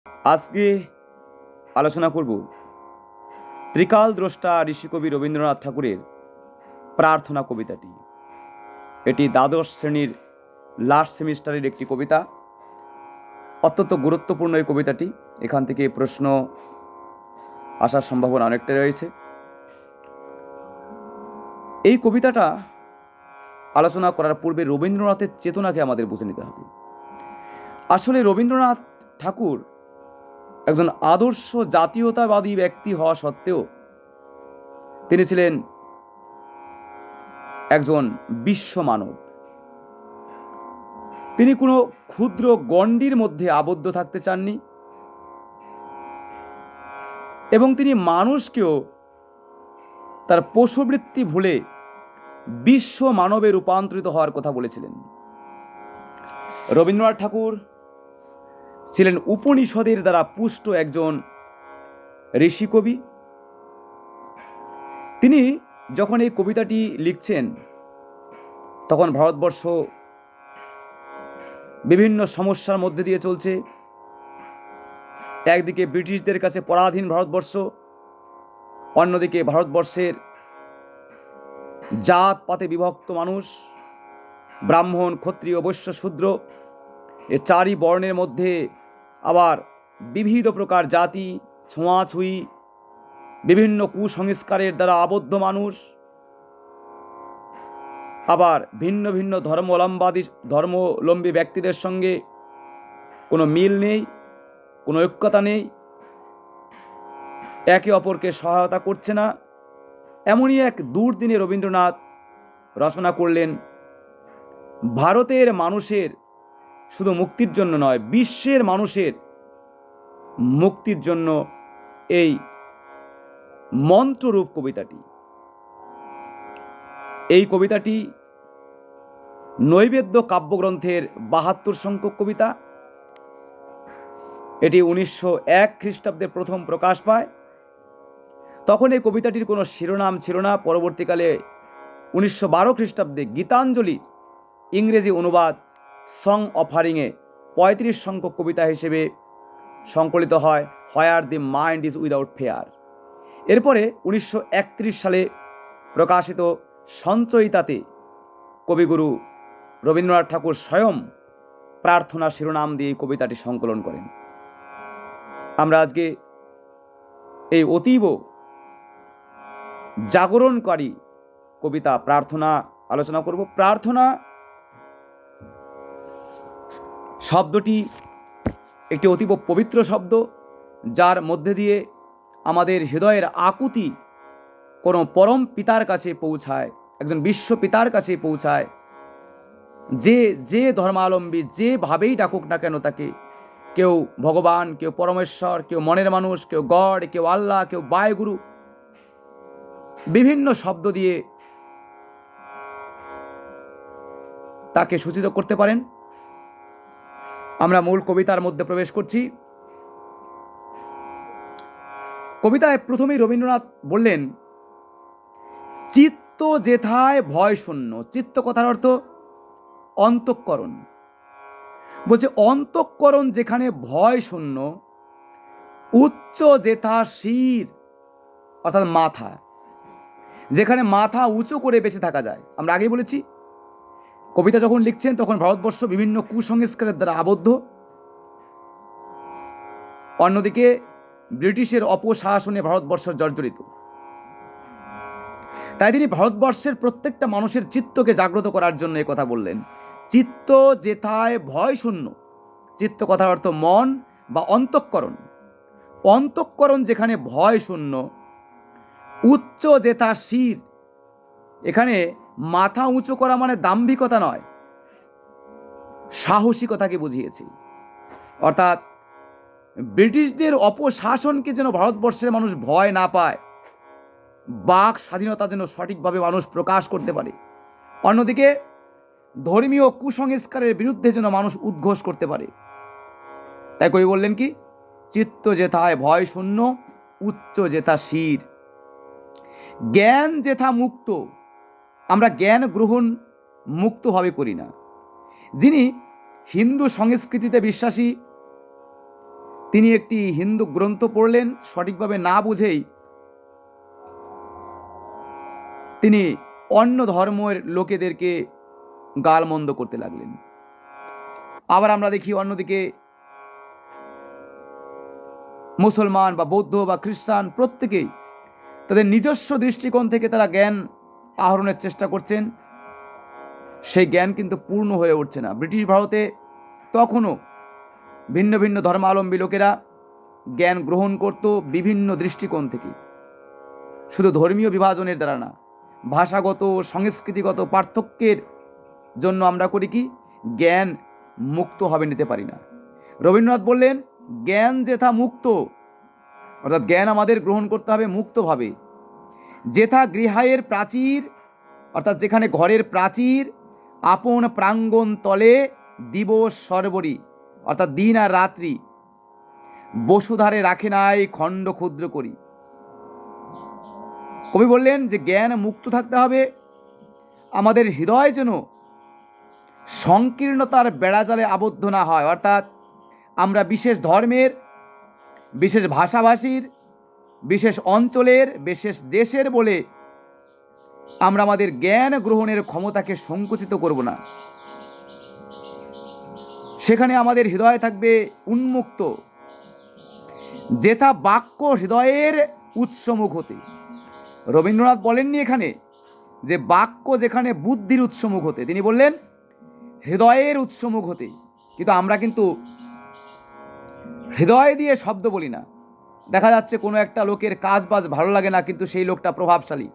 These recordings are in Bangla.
আজকে আলোচনা করব ত্রিকাল দ্রষ্টা ঋষিকবি রবীন্দ্রনাথ ঠাকুরের প্রার্থনা কবিতাটি। এটি দ্বাদশ শ্রেণীর লাস্ট সেমিস্টারের একটি কবিতা। অত্যন্ত গুরুত্বপূর্ণ এই কবিতাটি। এখান থেকে প্রশ্ন আসার সম্ভাবনা অনেকটা রয়েছে। এই কবিতাটা আলোচনা করার পূর্বে রবীন্দ্রনাথের চেতনাকে আমাদের বুঝে নিতে হবে। আসলে রবীন্দ্রনাথ ঠাকুর একজন আদর্শ জাতীয়তাবাদী ব্যক্তি হওয়া সত্ত্বেও তিনি ছিলেন একজন বিশ্ব মানব। তিনি কোনো ক্ষুদ্র গণ্ডির মধ্যে আবদ্ধ থাকতে চাননি এবং তিনি মানুষকেও তার পশুবৃত্তি ভুলে বিশ্ব মানবে রূপান্তরিত হওয়ার কথা বলেছিলেন। রবীন্দ্রনাথ ঠাকুর ছিলেন উপনিষদের দ্বারা পুষ্ট একজন ঋষিকবি। তিনি যখন এই কবিতাটি লিখছেন তখন ভারতবর্ষ বিভিন্ন সমস্যার মধ্যে দিয়ে চলছে। একদিকে ব্রিটিশদের কাছে পরাধীন ভারতবর্ষ, অন্যদিকে ভারতবর্ষের জাত পাতে বিভক্ত মানুষ, ব্রাহ্মণ, ক্ষত্রিয়, বৈশ্য, শূদ্র, এ চারি বর্ণের মধ্যে আবার বিবিধ প্রকার জাতি, ছোঁয়াছুঁয়ি, বিভিন্ন কুসংস্কারের দ্বারা আবদ্ধ মানুষ, আবার ভিন্ন ভিন্ন ধর্মাবলম্বী ব্যক্তিদের সঙ্গে কোনো মিল নেই, কোনো ঐক্যতা নেই, একে অপরকে সহায়তা করছে না। এমনই এক দুর্দিনে রবীন্দ্রনাথ রচনা করলেন ভারতের মানুষের শুধু মুক্তির জন্য নয়, বিশ্বের মানুষের মুক্তির জন্য এই মন্ত্ররূপ কবিতাটি। এই কবিতাটি নৈবেদ্য কাব্যগ্রন্থের ৭২ সংখ্যক কবিতা। এটি ১৯০১ খ্রিস্টাব্দে প্রথম প্রকাশ পায়। তখন এই কবিতাটির কোনো শিরোনাম ছিল না। পরবর্তীকালে ১৯১২ খ্রিস্টাব্দে গীতাঞ্জলি ইংরেজি অনুবাদ সং অফারিংয়ে ৩৫ সংখ্যক কবিতা হিসেবে সংকলিত হয়, where the mind is without fear. এরপরে ১৯৩১ সালে প্রকাশিত সঞ্চয়িতাতে কবিগুরু রবীন্দ্রনাথ ঠাকুর স্বয়ং প্রার্থনা শিরোনাম দিয়ে কবিতাটি সংকলন করেন। আমরা আজকে এই অতীব জাগরণকারী কবিতা প্রার্থনা আলোচনা করব। প্রার্থনা শব্দটি একটি অতীব পবিত্র শব্দ, যার মধ্যে দিয়ে আমাদের হৃদয়ের আকুতি কোনো পরম পিতার কাছে পৌঁছায়, একজন বিশ্ব পিতার কাছে পৌঁছায়। যে ধর্মাবলম্বী যেভাবেই ডাকুক না কেন তাকে, কেউ ভগবান, কেউ পরমেশ্বর, কেউ মনের মানুষ, কেউ গড, কেউ আল্লাহ, কেউ বায়গুরু, বিভিন্ন শব্দ দিয়ে তাকে সূচিত করতে পারেন। আমরা মূল কবিতার মধ্যে প্রবেশ করছি। কবিতায় প্রথমেই রবীন্দ্রনাথ বললেন, চিত্ত যেথায় ভয় শূন্য। চিত্ত কথার অর্থ অন্তঃকরণ। বলছে অন্তঃকরণ যেখানে ভয় শূন্য, উচ্চ যেথা শির, অর্থাৎ মাথা, যেখানে মাথা উঁচু করে বেঁচে থাকা যায়। আমরা আগেই বলেছি, কবিতা যখন লিখছেন তখন ভারতবর্ষ বিভিন্ন কুসংস্কারের দ্বারা আবদ্ধ, অন্যদিকে ব্রিটিশের অপশাসনে ভারতবর্ষ জর্জরিত। তাই তিনি ভারতবর্ষের প্রত্যেকটা মানুষের চিত্তকে জাগ্রত করার জন্য এ কথা বললেন, চিত্ত যেথায় ভয় শূন্য। চিত্ত কথার অর্থ মন বা অন্তঃকরণ। অন্তঃকরণ যেখানে ভয় শূন্য, উচ্চ যেথা শির, এখানে মাথা উঁচু করা মানে দাম্ভিকতা নয়, সাহসিকতাকে বুঝিয়েছি। অর্থাৎ ব্রিটিশদের অপশাসনকে যেন ভারতবর্ষের মানুষ ভয় না পায়, বাক স্বাধীনতা যেন সঠিকভাবে মানুষ প্রকাশ করতে পারে। অন্যদিকে ধর্মীয় কুসংস্কারের বিরুদ্ধে যেন মানুষ উদ্ঘোষ করতে পারে। তাই কবি বললেন কি, চিত্ত যেথায় ভয় শূন্য, উচ্চ যেথা শির। জ্ঞান যেথা মুক্ত। আমরা জ্ঞান গ্রহণ মুক্তভাবে করি না। যিনি হিন্দু সংস্কৃতিতে বিশ্বাসী, তিনি একটি হিন্দু গ্রন্থ পড়লেন, সঠিকভাবে না বুঝেই তিনি অন্য ধর্মের লোকেদেরকে গালমন্দ করতে লাগলেন। আবার আমরা দেখি অন্যদিকে মুসলমান বা বৌদ্ধ বা খ্রিস্টান প্রত্যেকেই তাদের নিজস্ব দৃষ্টিকোণ থেকে তারা জ্ঞান আহরণের চেষ্টা করছেন, সেই জ্ঞান কিন্তু পূর্ণ হয়ে উঠছে না। ব্রিটিশ ভারতে তখনও ভিন্ন ভিন্ন ধর্মাবলম্বী লোকেরা জ্ঞান গ্রহণ করত বিভিন্ন দৃষ্টিকোণ থেকে, শুধু ধর্মীয় বিভাজনের দ্বারা না, ভাষাগত সংস্কৃতিগত পার্থক্যের জন্য আমরা করি কি, জ্ঞান মুক্তভাবে নিতে পারি না। রবীন্দ্রনাথ বললেন, জ্ঞান যেথা মুক্ত, অর্থাৎ জ্ঞান আমাদের গ্রহণ করতে হবে মুক্তভাবে। যেথা গৃহায়ের প্রাচীর, অর্থাৎ যেখানে ঘরের প্রাচীর, আপন প্রাঙ্গণ তলে দিবস সর্বরী, অর্থাৎ দিন আর রাত্রি, বসুধারে রাখে নাই খণ্ড ক্ষুদ্র করি। কবি বললেন যে জ্ঞান মুক্ত থাকতে হবে, আমাদের হৃদয় যেন সংকীর্ণতার বেড়াজালে আবদ্ধ না হয়, অর্থাৎ আমরা বিশেষ ধর্মের, বিশেষ ভাষাভাষীর, বিশেষ অঞ্চলের, বিশেষ দেশের বলে আমরা আমাদের জ্ঞান গ্রহণের ক্ষমতাকে সংকুচিত করব না। সেখানে আমাদের হৃদয় থাকবে উন্মুক্ত। যেথা বাক্য হৃদয়ের উৎসমুখ হতে, রবীন্দ্রনাথ বলেননি এখানে যে বাক্য যেখানে বুদ্ধির উৎসমুখ হতে, তিনি বললেন হৃদয়ের উৎসমুখ হতে। কিন্তু আমরা কিন্তু হৃদয় দিয়ে শব্দ বলি না। দেখা যাচ্ছে কোনো একটা লোকের কাজ বাজ ভালো লাগে না, কিন্তু সেই লোকটা প্রভাবশালী,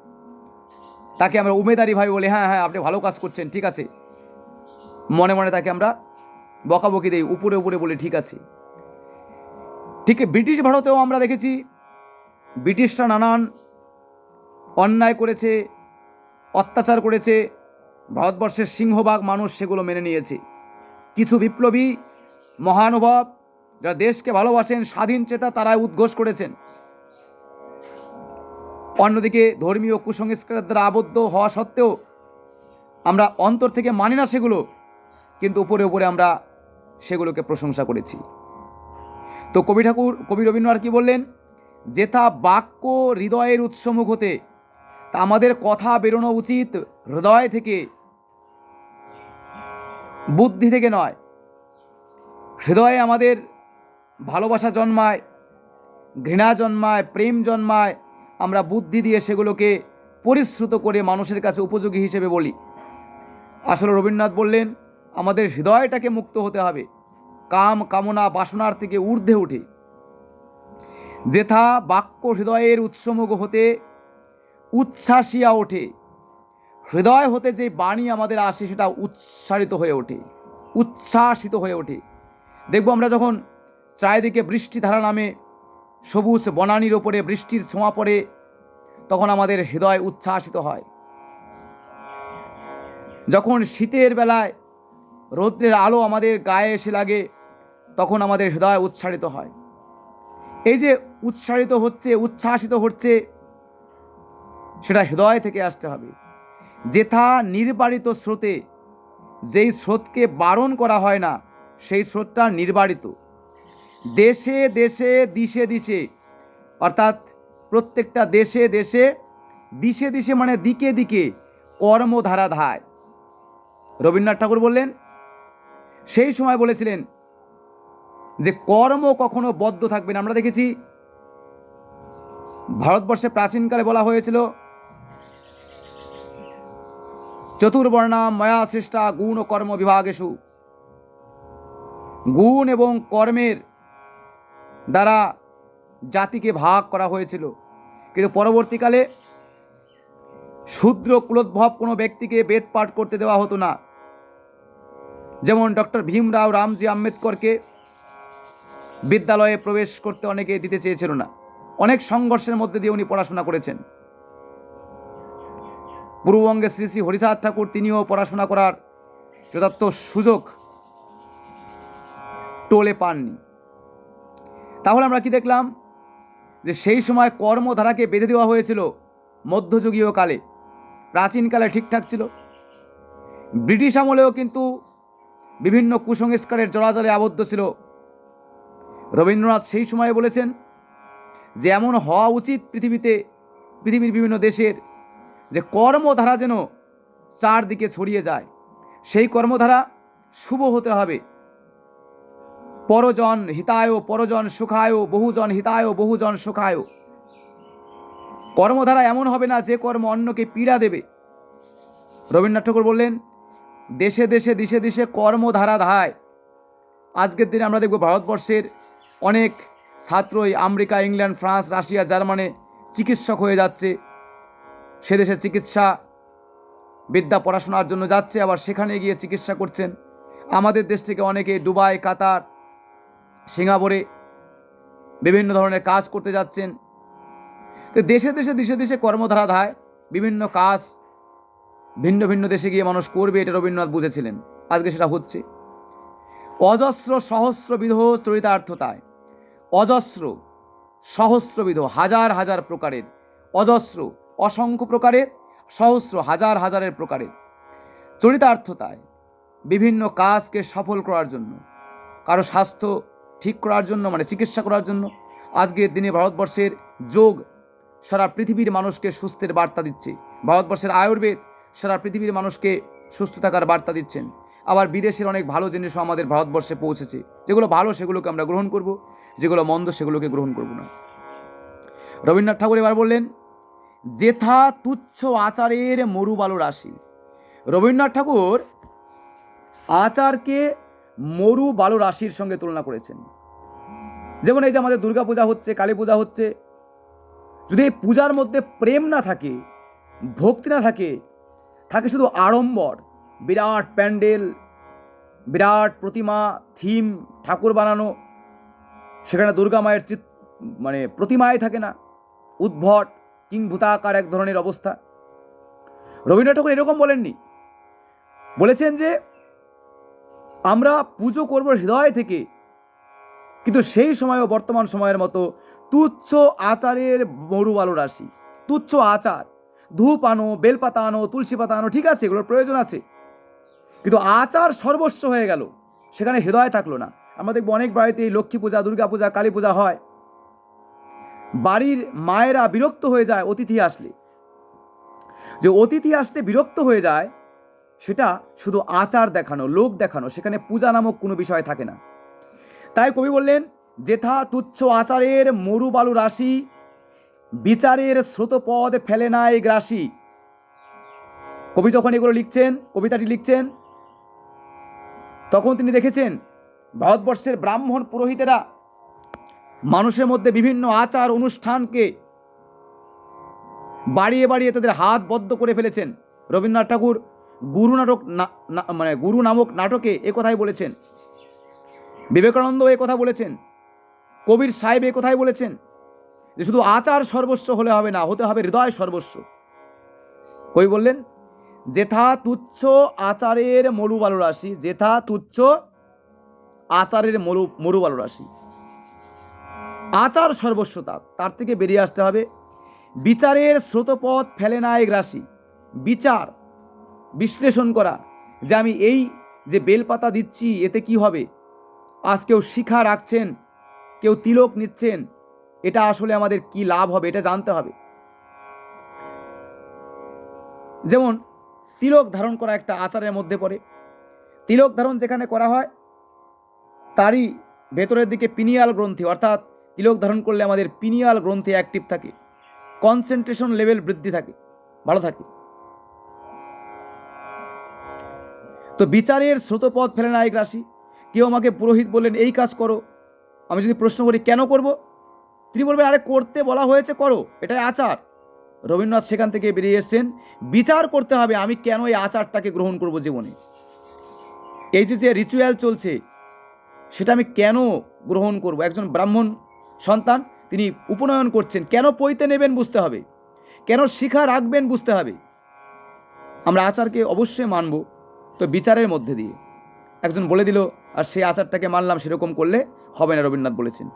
তাকে আমরা উমেদারি ভাবে বলি, হ্যাঁ হ্যাঁ আপনি ভালো কাজ করছেন, ঠিক আছে, মনে মনে তাকে আমরা বকাবকি দেই, উপরে উপরে বলি ঠিক আছে। ঠিক ব্রিটিশ ভারতেও আমরা দেখেছি ব্রিটিশরা নানান অন্যায় করেছে, অত্যাচার করেছে, ভারতবর্ষের সিংহভাগ মানুষ সেগুলো মেনে নিয়েছে। কিছু বিপ্লবী মহানুভব যারা দেশকে ভালোবাসেন, স্বাধীন চেতা, তারা উদ্ঘোষ করেছেন। অন্যদিকে ধর্মীয় কুসংস্কারের দ্বারা আবদ্ধ হওয়া সত্ত্বেও আমরা অন্তর থেকে মানি না সেগুলো, কিন্তু উপরে উপরে আমরা সেগুলোকে প্রশংসা করেছি। তো কবি রবীন্দ্রনাথ কি বললেন, যেথা বাক্য হৃদয়ের উৎসমুখ হতে, তা আমাদের কথা বেরোনো উচিত হৃদয় থেকে, বুদ্ধি থেকে নয়। হৃদয়ে আমাদের ভালোবাসা জন্মায়, ঘৃণা জন্মায়, প্রেম জন্মায়, আমরা বুদ্ধি দিয়ে সেগুলোকে পরিশ্রুত করে মানুষের কাছে উপযোগী হিসেবে বলি। আসলে রবীন্দ্রনাথ বললেন আমাদের হৃদয়টাকে মুক্ত হতে হবে, কাম কামনা বাসনার থেকে ঊর্ধ্বে উঠে। যেথা বাক্য হৃদয়ের উৎসমুখ হতে উচ্ছ্বাসিয়া ওঠে, হৃদয় হতে যে বাণী আমাদের আসে সেটা উচ্ছ্বাসিত হয়ে ওঠে, উচ্ছ্বাসিত হয়ে ওঠে। দেখব আমরা যখন চারিদিকে বৃষ্টিধারা নামে, সবুজ বনানীর ওপরে বৃষ্টির ছোঁয়া পড়ে, তখন আমাদের হৃদয় উচ্ছ্বাসিত হয়। যখন শীতের বেলায় রৌদ্রের আলো আমাদের গায়ে এসে লাগে, তখন আমাদের হৃদয় উচ্ছ্বাসিত হয়। এই যে উচ্ছ্বাসিত হচ্ছে, সেটা হৃদয় থেকে আসতে হবে। যেথা নির্বারিত স্রোতে, যেই স্রোতকে বারণ করা হয় না, সেই স্রোতটা নির্বারিত। দেশে দেশে দিশে দিশে, অর্থাৎ প্রত্যেকটা দেশে দেশে, দিশে দিশে মানে দিকে দিকে কর্মধারা ধায়। রবীন্দ্রনাথ ঠাকুর বললেন, সেই সময় বলেছিলেন যে কর্ম কখনো বদ্ধ থাকবে না। আমরা দেখেছি ভারতবর্ষে প্রাচীনকালে বলা হয়েছিল চতুর্বর্ণাম ময়া সৃষ্টা গুণ ও কর্ম বিভাগেষু, গুণ এবং কর্মের দ্বারা জাতিকে ভাগ করা হয়েছিল। কিন্তু পরবর্তীকালে শূদ্র কুলোদ্ভব কোনো ব্যক্তিকে বেদ পাঠ করতে দেওয়া হতো না। যেমন ডক্টর ভীমরাও রামজি আম্বেদকরকে বিদ্যালয়ে প্রবেশ করতে অনেকে দিতে চেয়েছিল না। অনেক সংঘর্ষের মধ্যে দিয়ে উনি পড়াশোনা করেছেন। পূর্ববঙ্গে শ্রী শ্রী হরিচাঁদ ঠাকুর, তিনিও পড়াশোনা করার যথার্থ সুযোগ টোলে পাননি। তাহলে আমরা কি দেখলাম, যে সেই সময় কর্মধারাকে বেঁধে দেওয়া হয়েছিল মধ্যযুগীয় কালে, প্রাচীনকালে ঠিকঠাক ছিল। ব্রিটিশ আমলেও কিন্তু বিভিন্ন কুসংস্কারের জড়াজলে আবদ্ধ ছিল। রবীন্দ্রনাথ সেই সময়ে বলেছেন যে এমন হওয়া উচিত পৃথিবীর বিভিন্ন দেশের, যে কর্মধারা যেন চারদিকে ছড়িয়ে যায়, সেই কর্মধারা শুভ হতে হবে। পরজন হিতায় পরজন সুখায়, বহুজন হিতায় বহুজন সুখায়। কর্মধারা এমন হবে না যে কর্ম অন্যকে পীড়া দেবে। রবীন্দ্রনাথ ঠাকুর বললেন, দেশে দেশে দিশে দিশে কর্মধারা ধায়। আজকের দিনে আমরা দেখব ভারতবর্ষের অনেক ছাত্রই America, England, France, Russia, Germany চিকিৎসক হয়ে যাচ্ছে। সে দেশে চিকিৎসা বিদ্যা পড়াশোনার জন্য যাচ্ছে, আবার সেখানে গিয়ে চিকিৎসা করছেন। আমাদের দেশ থেকে অনেকে দুবাই, কাতার, সিঙ্গাপুরে বিভিন্ন ধরনের কাজ করতে যাচ্ছেন। তো দেশে দেশে দিশে দিশে কর্মধারা ধায়, বিভিন্ন কাজ ভিন্ন ভিন্ন দেশে গিয়ে মানুষ করবে, এটা রবীন্দ্রনাথ বুঝেছিলেন। আজকে সেটা হচ্ছে। অজস্র সহস্রবিধ চরিতার্থতায়, অজস্র সহস্রবিধ হাজার হাজার প্রকারের, অজস্র অসংখ্য প্রকারের, সহস্র হাজার হাজারের প্রকারের চরিতার্থতায় বিভিন্ন কাজকে সফল করার জন্য, কারো স্বাস্থ্য ঠিক করার জন্য, মানে চিকিৎসা করার জন্য। আজকের দিনে ভারতবর্ষের যোগ সারা পৃথিবীর মানুষকে সুস্থের বার্তা দিচ্ছে। ভারতবর্ষের আয়ুর্বেদ সারা পৃথিবীর মানুষকে সুস্থ থাকার বার্তা দিচ্ছেন। আবার বিদেশের অনেক ভালো জিনিসও আমাদের ভারতবর্ষে পৌঁছেছে। যেগুলো ভালো সেগুলোকে আমরা গ্রহণ করব, যেগুলো মন্দ সেগুলোকে গ্রহণ করব না। রবীন্দ্রনাথ ঠাকুর এবার বললেন, যেথা তুচ্ছ আচারের মরুবালু রাশি। রবীন্দ্রনাথ ঠাকুর আচারকে মরু বালু রাশির সঙ্গে তুলনা করেছেন। যেমন এই যে আমাদের দুর্গা পূজা হচ্ছে, কালী পূজা হচ্ছে, যদি এই পূজার মধ্যে প্রেম না থাকে, ভক্তি না থাকে, থাকে শুধু আড়ম্বর, বিরাট প্যান্ডেল, বিরাট প্রতিমা, থিম, ঠাকুর বানানো, সেখানে দুর্গা মায়ের মানে প্রতিমায় থাকে না, উদ্ভট কিংভূতাকার এক ধরনের অবস্থা। রবীন্দ্রনাথ ঠাকুর এরকম বলেননি। বলেছেন যে আমরা পুজো করব হৃদয় থেকে, কিন্তু সেই সময়ও বর্তমান সময়ের মতো তুচ্ছ আচারের মরুবালু রাশি। তুচ্ছ আচার, ধূপ আনো, বেলপাতা আনো, তুলসী পাতা আনো, ঠিক আছে, এগুলোর প্রয়োজন আছে, কিন্তু আচার সর্বস্ব হয়ে গেল, সেখানে হৃদয় থাকলো না। আমরা দেখবো অনেক বাড়িতে লক্ষ্মী পূজা, দুর্গা পূজা, কালী পূজা হয়, বাড়ির মায়েরা বিরক্ত হয়ে যায় অতিথি আসলে। যে অতিথি আসতে বিরক্ত হয়ে যায়, সেটা শুধু আচার দেখানো, লোক দেখানো, সেখানে পূজা নামক কোনো বিষয় থাকে না। তাই কবি বললেন, যেথা তুচ্ছ আচারের মরুবালু রাশি, বিচারের স্রোতপদ ফেলে নাই গ্রাসী। কবি যখন এগুলো লিখছেন, কবিতাটি লিখছেন, তখন তিনি দেখেছেন ভারতবর্ষের ব্রাহ্মণ পুরোহিতেরা মানুষের মধ্যে বিভিন্ন আচার অনুষ্ঠানকে বাড়িয়ে বাড়িয়ে তাদের হাত বদ্ধ করে ফেলেছেন। রবীন্দ্রনাথ ঠাকুর গুরু নামক নাটকে এ কথাই বলেছেন, বিবেকানন্দ এ কথা বলেছেন, কবির সাহেব এ কথাই বলেছেন, যে শুধু আচার সর্বস্ব হলে হবে না, হতে হবে হৃদয় সর্বস্ব। কবি বললেন, যেথা তুচ্ছ আচারের মরুবালু রাশি, যেথা তুচ্ছ আচারের মরুবালু রাশি। আচার সর্বস্ব, তার থেকে বেরিয়ে আসতে হবে। বিচারের স্রোতপথ ফেলে নাই গ্রাসী। বিচার, বিশ্লেষণ করা, যে আমি এই যে বেলপাতা দিচ্ছি এতে কি হবে, আজ কেউ শিখা রাখছেন, কেউ তিলক নিচ্ছেন, এটা আসলে আমাদের কি লাভ হবে, এটা জানতে হবে। যেমন তিলক ধারণ করা একটা আচারের মধ্যে পড়ে। তিলক ধারণ যেখানে করা হয়, তারই ভেতরের দিকে পিনিয়াল গ্রন্থি, অর্থাৎ তিলক ধারণ করলে আমাদের পিনিয়াল গ্রন্থি অ্যাক্টিভ থাকে, কনসেন্ট্রেশন লেভেল বৃদ্ধি থাকে, ভালো থাকে। তো বিচারের স্রোতপথ ফেলে নাই গ্রাসী। কেউ আমাকে পুরোহিত বললেন এই কাজ করো, আমি যদি প্রশ্ন করি কেন করব, তিনি বলবেন আরে করতে বলা হয়েছে করো, এটাই আচার। রবীন্দ্রনাথ সেখান থেকে বেরিয়ে এসছেন, বিচার করতে হবে আমি কেন এই আচারটাকে গ্রহণ করব জীবনে। এই যে রিচুয়াল চলছে সেটা আমি কেন গ্রহণ করব। একজন ব্রাহ্মণ সন্তান, তিনি উপনয়ন করছেন, কেন পৈতে নেবেন বুঝতে হবে, কেন শিখা রাখবেন বুঝতে হবে। আমরা আচারকে অবশ্যই মানব, তো বিচারের মধ্যে দিয়ে। একজন বলে দিল আর সেই আচারটাকে মানলাম, সেরকম করলে হবে না। রবীন্দ্রনাথ বলেছেন,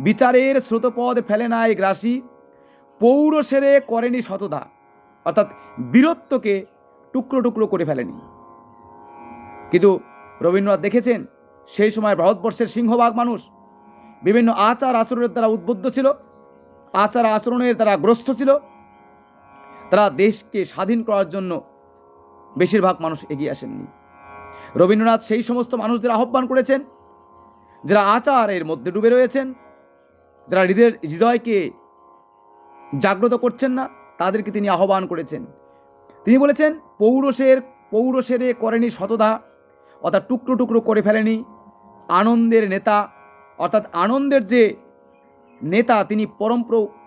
বিচারের স্রোতপদ ফেলে নাই গ্রাসী, পৌরসেরে করেনি শতধা। অর্থাৎ বীরত্বকে টুকরো টুকরো করে ফেলেনি। কিন্তু রবীন্দ্রনাথ দেখেছেন সেই সময় ভারতবর্ষের সিংহভাগ মানুষ বিভিন্ন আচার আচরণের দ্বারা উদ্বুদ্ধ ছিল, আচার আচরণের দ্বারা গ্রস্ত ছিল। তারা দেশকে স্বাধীন করার জন্য বেশিরভাগ মানুষ এগিয়ে আসেননি। রবীন্দ্রনাথ সেই সমস্ত মানুষদের আহ্বান করেছেন যারা আচারের মধ্যে ডুবে রয়েছেন, যারা হৃদয়কে জাগ্রত করছেন না, তাদেরকে তিনি আহ্বান করেছেন। তিনি বলেছেন, পৌরুষের করেনি শতধা, অর্থাৎ টুকরো টুকরো করে ফেলেনি। আনন্দের নেতা, অর্থাৎ আনন্দের যে নেতা, তিনি পরম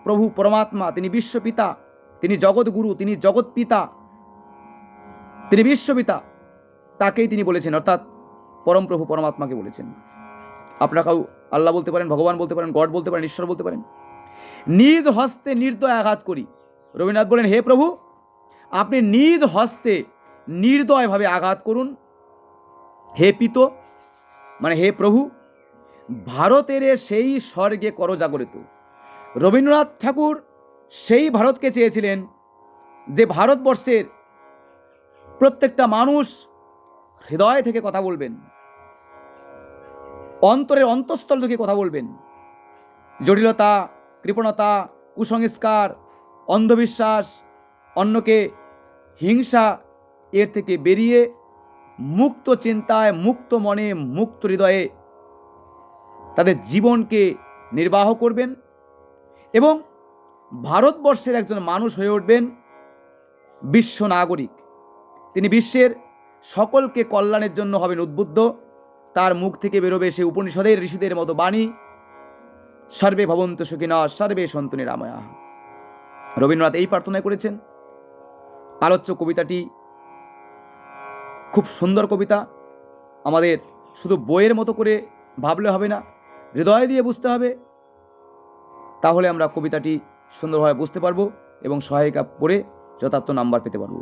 প্রভু পরমাত্মা, তিনি বিশ্বপিতা, তিনি জগৎগুরু, তিনি জগৎ পিতা, তিনি বিশ্বপিতা, তাকেই তিনি বলেছেন, অর্থাৎ পরম প্রভু পরমাত্মাকে বলেছেন। আপনারা কেউ আল্লাহ বলতে পারেন, ভগবান বলতে পারেন, গড বলতে পারেন, ঈশ্বর বলতে পারেন। নিজ হস্তে নির্দয় আঘাত করি। রবীন্দ্রনাথ বলেন, হে প্রভু, আপনি নিজ হস্তে নির্দয়ভাবে আঘাত করুন। হে পিত, মানে হে প্রভু, ভারতের সেই স্বর্গে কর জাগরিত। রবীন্দ্রনাথ ঠাকুর সেই ভারতকে চেয়েছিলেন যে ভারতবর্ষের প্রত্যেকটা মানুষ হৃদয় থেকে কথা বলবেন, অন্তরের অন্তঃস্থল থেকে কথা বলবেন। জটিলতা, কৃপণতা, কুসংস্কার, অন্ধবিশ্বাস, অন্যকে হিংসা, এর থেকে বেরিয়ে মুক্ত চিন্তায়, মুক্ত মনে, মুক্ত হৃদয়ে তাদের জীবনকে নির্বাহ করবেন এবং ভারতবর্ষের একজন মানুষ হয়ে উঠবেন বিশ্ব নাগরিক। তিনি বিশ্বের সকলকে কল্যাণের জন্য হবেন উদ্বুদ্ধ। তার মুখ থেকে বেরোবে সে উপনিষদের ঋষিদের মতো বাণী, সর্বে ভবন্তু সুখিনঃ, সর্বে সন্তু নিরাময়াঃ। রবীন্দ্রনাথ এই প্রার্থনা করেছেন। আলোচ্য কবিতাটি খুব সুন্দর কবিতা। আমাদের শুধু বইয়ের মতো করে ভাবলে হবে না, হৃদয় দিয়ে বুঝতে হবে, তাহলে আমরা কবিতাটি সুন্দরভাবে বুঝতে পারবো এবং সহায়িকা পড়ে যথার্থ নাম্বার পেতে পারবো।